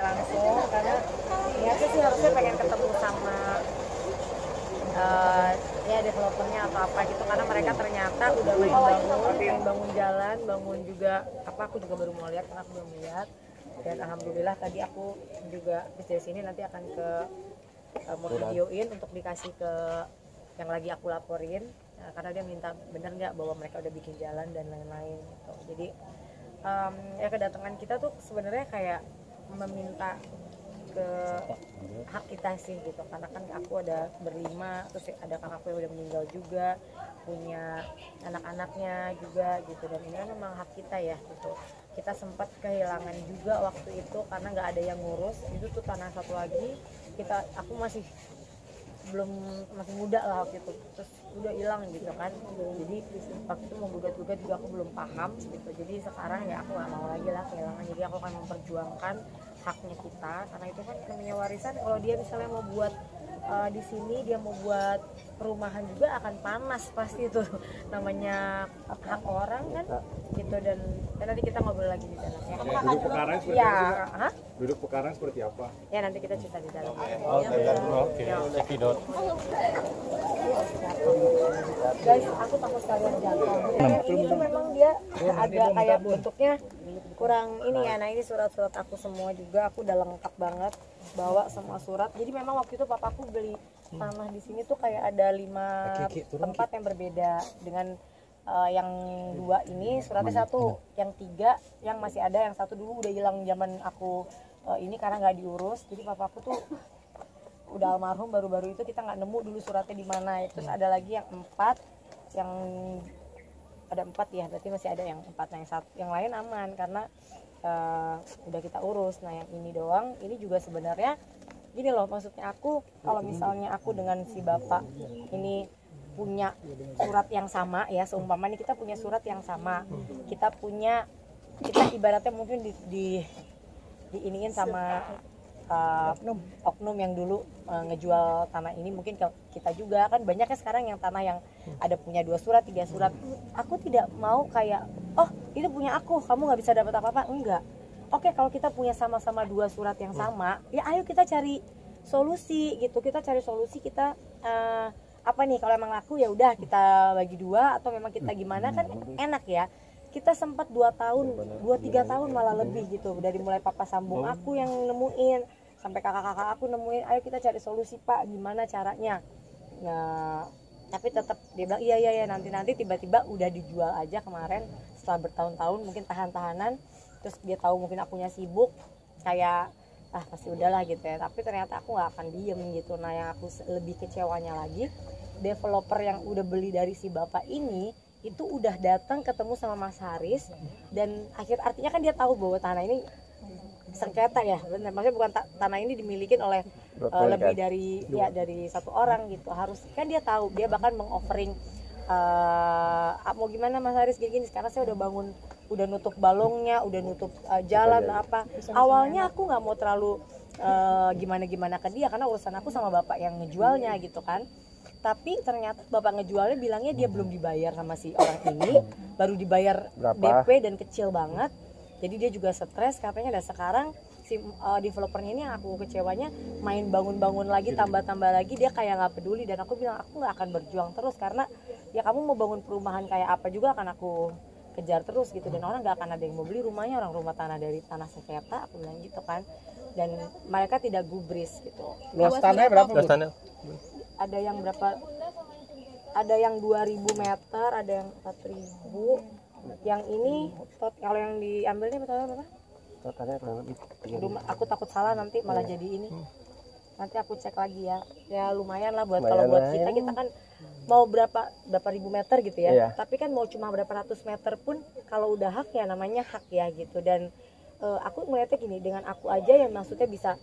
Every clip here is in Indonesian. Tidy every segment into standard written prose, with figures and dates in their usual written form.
langsung karena niatnya sih harusnya pengen ketemu sama ya developernya atau apa gitu, karena mereka ternyata udah main bangun jalan, bangun juga apa, aku juga baru mau lihat karena aku belum lihat. Dan alhamdulillah tadi aku juga dari sini nanti akan ke mau videoin untuk dikasih ke yang lagi aku laporin, karena dia minta bener nggak bahwa mereka udah bikin jalan dan lain-lain gitu. Jadi ya kedatangan kita tuh sebenarnya kayak meminta ke hak kita sih gitu, karena kan aku ada berlima, terus ada kakakku yang udah meninggal juga, punya anak-anaknya juga gitu, dan ini kan memang hak kita ya gitu. Kita sempat kehilangan juga waktu itu karena nggak ada yang ngurus, itu tuh tanah satu lagi aku masih muda lah waktu itu, terus udah hilang gitu kan. Jadi waktu itu mau gugat-gugat juga aku belum paham gitu. Jadi sekarang ya aku nggak mau lagi lah kehilangan, jadi aku akan memperjuangkan haknya kita, karena itu kan namanya warisan. Kalau dia misalnya mau buat di sini, dia mau buat perumahan juga akan panas pasti itu namanya hak orang kan gitu. Dan nanti kita ngobrol lagi di dalam ya. Duduk perkara seperti ya, apa? Duduk perkara seperti apa? Ya nanti kita cerita di dalam. Oke. Guys, aku takut kalian jatuh. Yang ini tuh memang dia agak kayak bentuknya kurang ini ya. Nah ini surat-surat aku semua juga, aku udah lengkap banget bawa semua surat. Jadi memang waktu itu papaku beli tanah di sini tuh kayak ada 5 tempat yang berbeda dengan yang 2 ini suratnya 1, yang 3 yang masih ada, yang 1 dulu udah hilang zaman aku ini karena nggak diurus. Jadi papaku tuh udah almarhum, baru-baru itu kita nggak nemu dulu suratnya di mana. Terus ada lagi yang 4, yang ada 4 ya, berarti masih ada yang 4. Nah yang 1, yang lain aman karena udah kita urus. Nah yang ini doang, ini juga sebenarnya gini loh, maksudnya aku kalau misalnya aku dengan si bapak ini punya surat yang sama ya, seumpama nih kita punya surat yang sama, kita ibaratnya mungkin diiniin sama oknum yang dulu ngejual tanah ini, mungkin kita juga kan banyaknya sekarang yang tanah yang ada punya 2 surat 3 surat. Aku tidak mau kayak oh itu punya aku, kamu nggak bisa dapat apa-apa, enggak. Oke, kalau kita punya sama-sama 2 surat yang sama, ya ayo kita cari solusi gitu. Kita cari solusi, kita apa nih, kalau emang laku ya udah kita bagi 2, atau memang kita gimana kan enak ya. Kita sempat 2 tahun, 2-3 tahun malah lebih gitu, dari mulai papa sambung aku yang nemuin sampai kakak-kakak aku nemuin, ayo kita cari solusi pak, gimana caranya. Nah tapi tetap dia bilang iya nanti tiba-tiba udah dijual aja kemarin setelah bertahun-tahun mungkin tahan-tahanan. Terus dia tahu mungkin akunya sibuk, kayak pasti udahlah gitu ya. Tapi ternyata aku nggak akan diem gitu. Nah yang aku lebih kecewanya lagi, developer yang udah beli dari si bapak ini itu udah datang ketemu sama Mas Haris, dan artinya kan dia tahu bahwa tanah ini sengketa ya, benar, maksudnya bukan tanah ini dimiliki oleh lebih dari 1 orang gitu. Harus kan dia tahu, dia bahkan mengoffering mau gimana Mas Haris gini, sekarang saya udah bangun, udah nutup balongnya, udah nutup jalan apa. Awalnya aku nggak mau terlalu gimana ke dia karena urusan aku sama bapak yang ngejualnya gitu kan. Tapi ternyata bapak ngejualnya bilangnya dia belum dibayar sama si orang ini, baru dibayar DP dan kecil banget. Jadi dia juga stres katanya. Dan sekarang si developernya ini yang aku kecewanya main bangun-bangun lagi, tambah-tambah lagi, dia kayak nggak peduli. Dan aku bilang aku nggak akan berjuang terus, karena ya kamu mau bangun perumahan kayak apa juga akan aku kejar terus gitu. Dan orang nggak akan ada yang mau beli rumahnya, orang rumah tanah dari tanah sengketa, aku bilang gitu kan. Dan mereka tidak gubris gitu. Luas tanahnya berapa? Luas tanah Ada yang berapa? Ada yang 2000 meter, ada yang 4000. Yang ini kalau yang diambilnya berapa? totalnya kurang lebih 3. Aku takut salah nanti malah jadi ini. Nanti aku cek lagi ya. Ya lumayan lah buat kalau buat kita kan mau berapa ribu meter gitu ya. Iya. Tapi kan mau cuma berapa ratus meter pun kalau udah hak ya namanya hak ya gitu. Dan aku melihatnya gini, dengan aku aja yang maksudnya bisa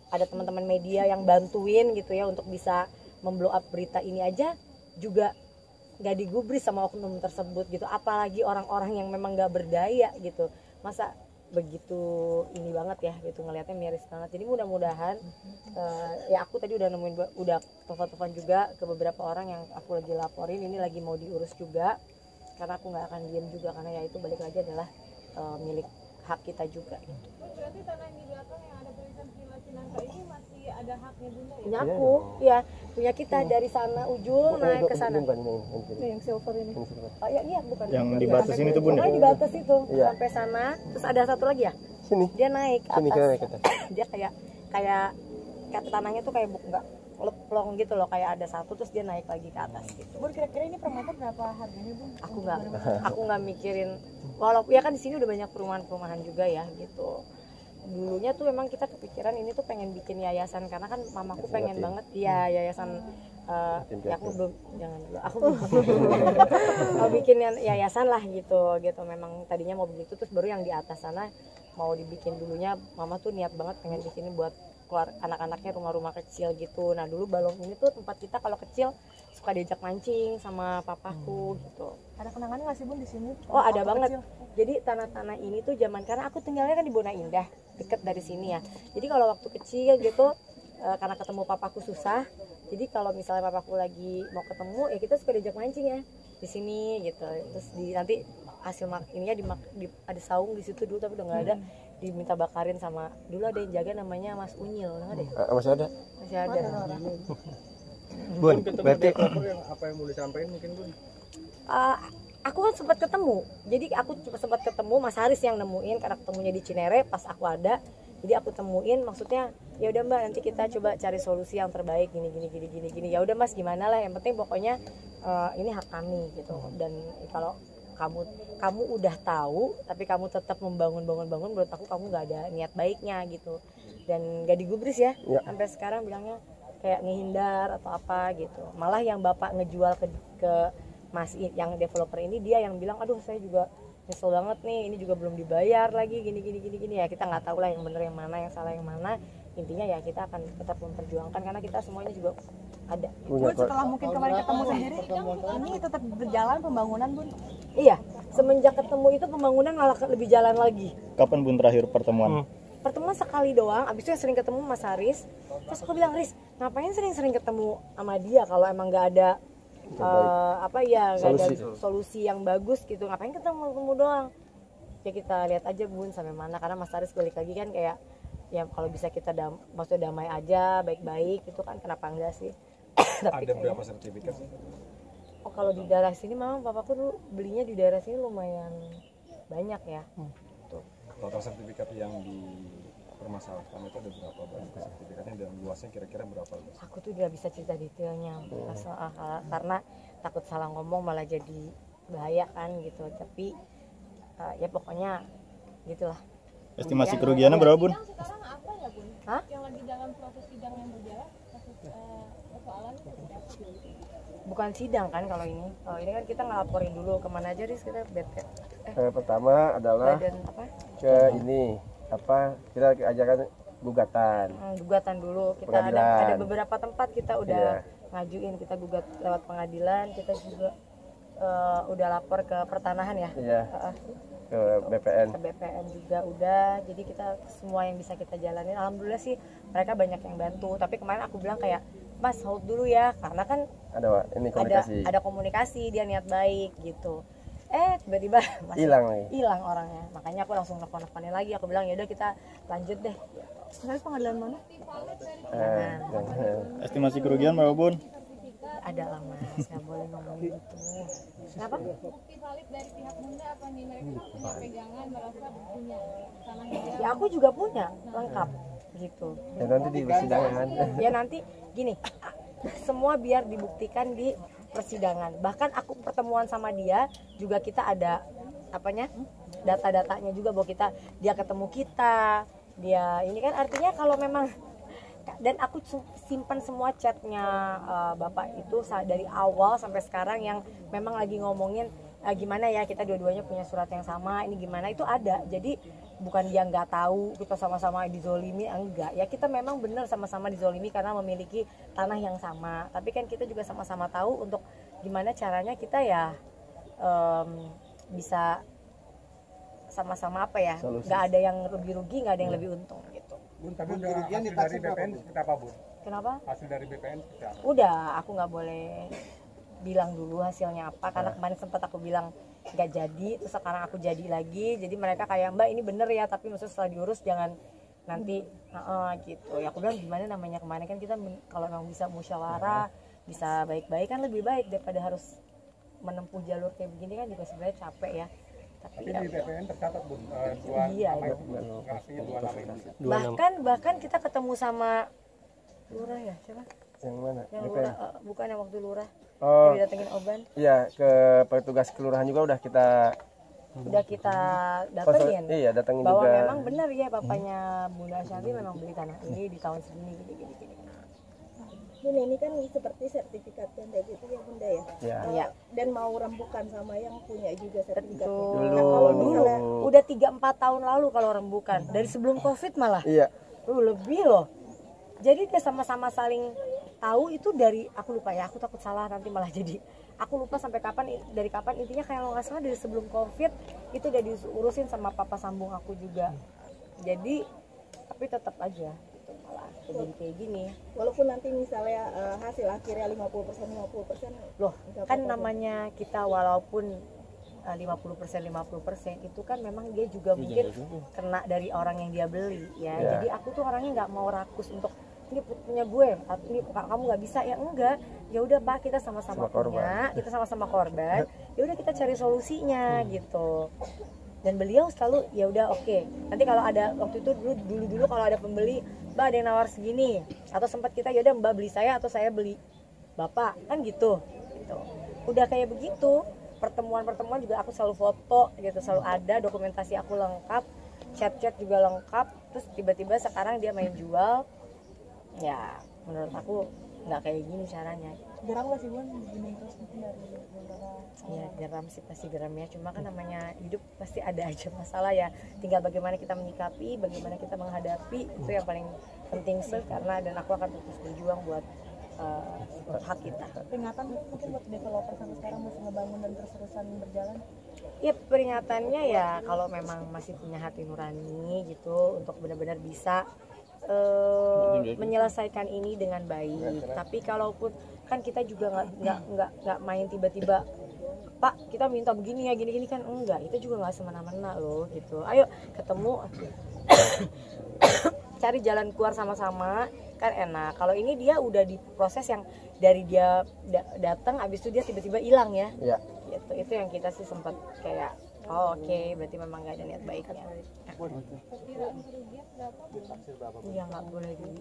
ada teman-teman media yang bantuin gitu ya untuk bisa memblow up berita ini aja juga nggak digubris sama oknum tersebut gitu. Apalagi orang-orang yang memang nggak berdaya gitu. Masa begitu ini banget ya gitu, ngelihatnya miris banget. Jadi mudah-mudahan ya aku tadi udah nemuin, udah telepon juga ke beberapa orang yang aku lagi laporin, ini lagi mau diurus juga karena aku nggak akan diem juga, karena ya itu balik lagi adalah milik hak kita juga. Berarti tanah yang di belakang yang ada tulisan Villa Cinangka ini masih ada haknya Bunda ya? Punya aku, ya punya kita dari sana ujung naik ke sana. Ini yang silver ini. Oh ya, iya bukan. Yang di batas ini tuh, Bun, ya? Pokoknya di batas itu sampai sana. Terus ada satu lagi ya? Sini. Dia naik ke Sini, atas. naik ke atas. Dia kayak tanahnya tuh kayak nggak plong gitu loh, kayak ada satu terus dia naik lagi ke atas gitu. Bun, kira-kira ini per meter berapa harganya Bun? Aku nggak mikirin, walaupun ya kan di sini udah banyak perumahan juga ya gitu. Dulunya tuh memang kita kepikiran ini tuh pengen bikin yayasan karena kan mamaku pengen banget ya yayasan. Ya aku belum, jangan dulu, aku belum mau bikin yayasan lah gitu memang tadinya mau begitu, terus baru yang di atas sana mau dibikin. Dulunya mama tuh niat banget pengen bikin buat keluar anak-anaknya rumah-rumah kecil gitu. Nah dulu Balong ini tuh tempat kita kalau kecil suka diajak mancing sama papaku gitu. Ada kenangannya nggak sih Bun di sini? Oh ada banget. Kecil. Jadi tanah-tanah ini tuh zaman, karena aku tinggalnya kan di Bona Indah, deket dari sini ya. Jadi kalau waktu kecil gitu karena ketemu papaku susah, jadi kalau misalnya papaku lagi mau ketemu ya kita suka diajak mancing ya di sini gitu. Terus nanti hasil ininya ada saung di situ dulu tapi udah nggak ada, diminta bakarin sama dulu ada yang jaga namanya Mas Unyil, nggak deh? Masih ada. Masih ada. Bun, Ketemu berarti developer yang apa yang mau disampaikan mungkin Bun? Aku kan sempat ketemu, jadi aku cuma sempat ketemu Mas Haris yang nemuin karena ketemunya di Cinere pas aku ada. Jadi aku temuin, maksudnya ya udah Mbak nanti kita coba cari solusi yang terbaik gini. Ya udah Mas gimana lah, yang penting pokoknya ini hak kami gitu. Dan kalau kamu udah tahu tapi kamu tetap membangun menurut aku kamu nggak ada niat baiknya gitu. Dan nggak digubris ya. Sampai sekarang bilangnya kayak ngehindar atau apa gitu. Malah yang Bapak ngejual ke Mas yang developer ini, dia yang bilang aduh saya juga nyesel banget nih, ini juga belum dibayar lagi gini ya. Kita nggak tahu lah yang bener yang mana, yang salah yang mana. Intinya ya kita akan tetap memperjuangkan karena kita semuanya juga ada. Bun, setelah mungkin kemarin ketemu sendiri, ini tetap berjalan pembangunan Bun? Iya, semenjak ketemu itu pembangunan malah lebih jalan lagi. Kapan Bun terakhir pertemuan? Pertemuan sekali doang, abis itu yang sering ketemu Mas Haris. Terus aku bilang, Riz, ngapain sering ketemu sama dia kalau emang nggak ada nggak ada solusi yang bagus gitu, ngapain ketemu doang. Ya kita lihat aja Bun sampai mana, karena Mas Haris balik lagi kan kayak ya kalau bisa kita maksudnya damai aja, baik-baik gitu kan, kenapa enggak sih. Ada berapa sertifikat? Oh kalau di daerah sini memang papaku dulu belinya di daerah sini lumayan banyak ya. Tuh. Total sertifikat yang dipermasalahkan itu ada berapa banyak sertifikatnya dan luasnya kira-kira berapa? Aku tuh nggak bisa cerita detailnya karena takut salah ngomong malah jadi bahaya kan gitu. Tapi ya pokoknya gitulah. Estimasi kerugiannya berapa Bun? Sekarang apa ya Bun? Hah? Yang lagi dalam proses sidang yang berjalan, kasus persoalan Bukan sidang kan kalau ini. Kalau ini kan kita ngelaporin dulu kemana aja Riz, kita pertama adalah badan apa? ke ini kita ajakan gugatan. Gugatan dulu. Kita ada beberapa tempat kita udah ngajuin, kita gugat lewat pengadilan, kita juga udah lapor ke pertanahan ya. Iya. Ke BPN. Ke BPN juga udah. Jadi kita semua yang bisa kita jalanin, alhamdulillah sih mereka banyak yang bantu. Tapi kemarin aku bilang kayak, Mas hold dulu ya, karena kan ada komunikasi, dia niat baik gitu. Tiba-tiba hilang orangnya. Makanya aku langsung nelfon-nelfonin lagi. Aku bilang ya udah kita lanjut deh. sebenarnya pengadilan mana? Estimasi kerugian berapa Bun? Ada lah Mas, nggak boleh ngomongin itu. Kenapa? Bukti valid dari pihak Bunda apa nih, mereka punya pegangan merasa punya tanahnya? Ya aku juga punya, lengkap gitu. Ya nanti di persidangan. Ya nanti gini, semua biar dibuktikan di persidangan. Bahkan aku pertemuan sama dia juga kita ada data-datanya juga bahwa dia ketemu kita, dia ini kan artinya kalau memang, dan aku simpan semua chatnya bapak itu dari awal sampai sekarang yang memang lagi ngomongin gimana ya kita dua-duanya punya surat yang sama, ini gimana itu ada. Jadi bukan dia nggak tahu kita sama-sama dizolimi, enggak ya, kita memang benar sama-sama dizolimi karena memiliki tanah yang sama. Tapi kan kita juga sama-sama tahu untuk gimana caranya kita ya bisa sama-sama nggak ada yang rugi-rugi, nggak ada yang lebih untung gitu. Bun, tapi kerugian dari BPN seperti apa Bun? Kenapa? Hasil dari BPN seperti apa? Udah, aku nggak boleh bilang dulu hasilnya apa karena kemarin sempat aku bilang nggak jadi, terus sekarang aku jadi lagi. Jadi mereka kayak Mbak ini bener ya, tapi maksudnya setelah diurus jangan nanti gitu ya. Aku bilang gimana, namanya kemarin kan kita kalau memang bisa musyawarah, bisa baik-baik kan lebih baik daripada harus menempuh jalur kayak begini kan juga sebenarnya capek ya. Tapi Ini di BPN tercatat Bun, dua iya, nama iya. itu, lokasinya dua nama itu. bahkan kita ketemu sama lurah ya, siapa? Yang mana? Yang BPN. lurah, bukan yang waktu lurah Oh, yang didatengin Oban, iya, ke petugas kelurahan juga udah kita udah kita datengin iya, datangin bahwa juga. memang benar ya bapaknya Bunda Ashanti memang beli tanah ini di tahun segini gini. Bun, ini kan seperti sertifikat ganda gitu ya Bunda ya. Ya. Iya. Dan mau rembukan sama yang punya juga sertifikatnya. Betul. Nah, kalau Dulu misalnya udah 3-4 tahun lalu kalau rembukan, dari sebelum Covid malah. Iya. Lebih loh. Jadi dia sama-sama saling tahu itu dari, aku lupa ya, aku takut salah nanti malah jadi. Aku lupa sampai kapan, dari kapan, intinya kayak kalau nggak salah dari sebelum Covid itu udah diurusin sama papa sambung aku juga. Jadi tapi tetap aja gitu, malah jadi kayak gini. walaupun nanti misalnya hasil akhirnya 50% Loh, nggak kan apa-apa. namanya kita walaupun 50% itu kan memang dia juga mungkin kena dari orang yang dia beli ya. Ya. Jadi aku tuh orangnya nggak mau rakus untuk ini punya gue, ini kamu nggak bisa ya, enggak. Ya udah Pak, kita sama-sama Sama punya, kita sama-sama korban. Ya udah kita cari solusinya gitu. Dan beliau selalu ya udah oke. Nanti kalau ada waktu itu dulu kalau ada pembeli, Mbak ada yang nawar segini, atau sempat kita ya udah Mbak beli saya atau saya beli Bapak, kan gitu. Gitu. Udah kayak begitu. Pertemuan juga aku selalu foto gitu, selalu ada dokumentasi aku lengkap, chat juga lengkap. Terus tiba-tiba sekarang dia main jual, ya menurut aku nggak kayak gini caranya. Geram nggak sih Bun begini terus mungkin dari beberapa Ya geram sih, pasti geram ya, cuma kan namanya hidup pasti ada aja masalah ya, tinggal bagaimana kita menyikapi, bagaimana kita menghadapi, itu yang paling penting sih. Karena dan aku akan terus berjuang buat hak kita. peringatan mungkin buat developer sampai sekarang masih ngebangun dan terus-terusan berjalan. Ya peringatannya ya kalau memang masih punya hati nurani gitu untuk benar-benar bisa menyelesaikan ini dengan baik. Tapi kalaupun kan kita juga nggak main tiba-tiba, Pak kita minta begini ya gini-gini, kan enggak, itu juga nggak semena-mena loh gitu. Ayo ketemu cari jalan keluar sama-sama kan enak. Kalau ini dia udah di proses yang dari dia datang abis itu dia tiba-tiba hilang ya. Iya. Gitu. Itu yang kita sih sempat kayak oke, berarti memang nggak ada niat baiknya. Iya nggak boleh di.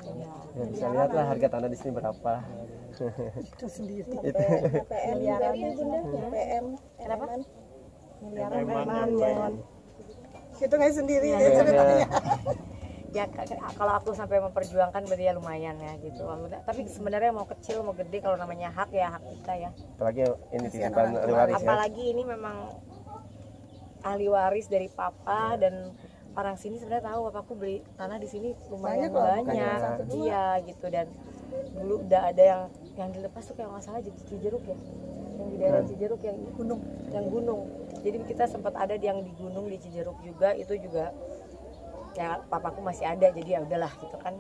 Iya. Ya, bisa lihat lah harga tanah di sini berapa. Itu sendiri. PM miliaran ya Bunda, PM Kenapa? miliaran. Hitungnya sendiri Iya, ya iya. ceritanya. Ya kalau aku sampai memperjuangkan berarti ya lumayan ya gitu. Tapi sebenarnya mau kecil mau gede kalau namanya hak ya hak kita ya. Apalagi ini titipan ahli waris ya. Apalagi ini memang ahli waris dari papa, dan orang sini sebenarnya tahu bapakku beli tanah di sini lumayan banyak. Iya gitu. Dan dulu udah ada yang dilepas tuh kayak nggak salah jadi Cijeruk ya, yang di daerah Cijeruk yang gunung. Jadi kita sempat ada yang di gunung di Cijeruk juga, itu juga ya papaku masih ada, jadi ya udahlah gitu kan.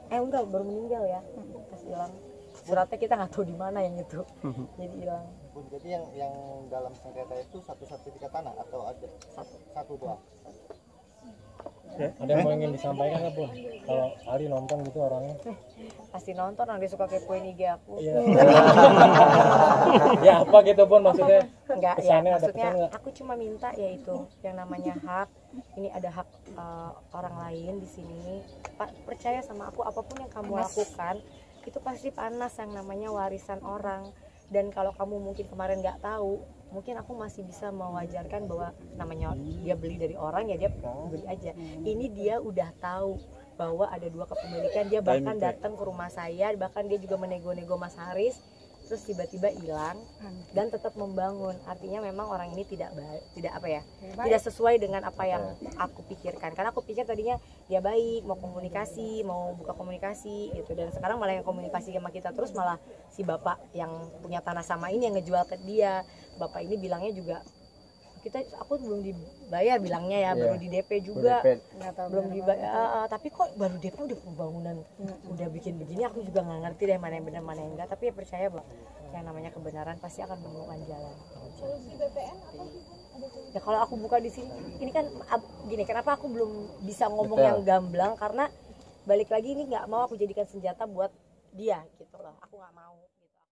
Enggak, baru meninggal ya pas hilang. Suratnya kita nggak tahu di mana yang itu, jadi hilang. Bun, jadi yang dalam sengketa itu satu sertifikat tanah atau ada satu doang? Ada yang mau ingin disampaikan nggak Bun? Kalau Ari nonton gitu orangnya? Pasti nonton, orang dia suka kepoin IG aku. Iya. Ya apa gitu Bun maksudnya? Enggak ya, Pesannya ada maksudnya pesan nggak? aku cuma minta yaitu yang namanya hak. Ini ada hak orang lain di sini. Percaya sama aku, apapun yang kamu lakukan itu pasti panas, yang namanya warisan orang. Dan kalau kamu mungkin kemarin nggak tahu, mungkin aku masih bisa mewajarkan bahwa namanya dia beli dari orang ya dia beli aja. Ini dia udah tahu bahwa ada 2 kepemilikan, dia bahkan datang ke rumah saya, bahkan dia juga menego-nego Mas Haris, terus tiba-tiba hilang dan tetap membangun. Artinya memang orang ini tidak apa ya, tidak sesuai dengan apa yang aku pikirkan. Karena aku pikir tadinya dia baik, mau komunikasi, mau buka komunikasi gitu, dan sekarang malah yang komunikasi sama kita terus malah si bapak yang punya tanah sama ini yang ngejual ke dia. Bapak ini bilangnya juga aku belum dibayar bilangnya ya, baru di DP juga. nggak tahu Belum dibayar, tapi kok baru DP udah pembangunan, udah bikin begini. Aku juga nggak ngerti deh mana yang benar mana yang enggak, tapi ya percaya bahwa yang namanya kebenaran pasti akan menemukan jalan. Solusi BPN apa sih? Ada solusi? Ya kalau aku buka di sini, ini kan gini, kenapa aku belum bisa ngomong yang gamblang, karena balik lagi ini nggak mau aku jadikan senjata buat dia gitu loh, aku nggak mau.